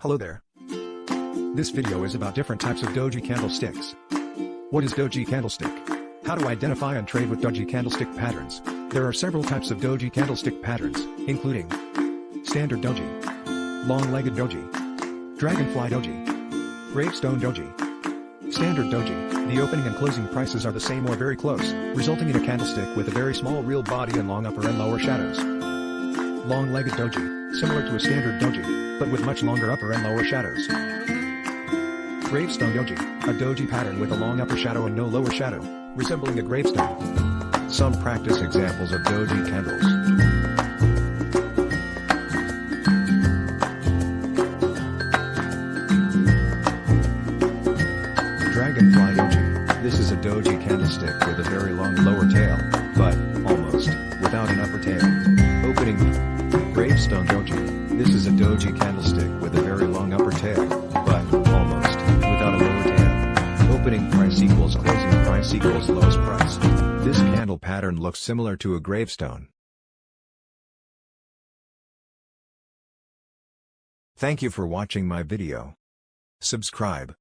Hello there. This video is about different types of doji candlesticks. What is doji candlestick? How to identify and trade with doji candlestick patterns. There are several types of doji candlestick patterns, including standard doji, long-legged doji, dragonfly doji, gravestone doji. Standard doji, the opening and closing prices are the same or very close, resulting in a candlestick with a very small real body and long upper and lower shadows. Long-legged doji, similar to a standard doji, but with much longer upper and lower shadows. Gravestone doji, a doji pattern with a long upper shadow and no lower shadow, resembling a gravestone. Some practice examples of doji candles. Dragonfly doji, this is a doji candlestick with a very long lower tail, but almost without an upper tail. Opening. Gravestone doji, this is a doji candlestick with a very long upper tail, but almost without a lower tail. Opening price equals closing price equals lowest price. This candle pattern looks similar to a gravestone. Thank you for watching my video. Subscribe.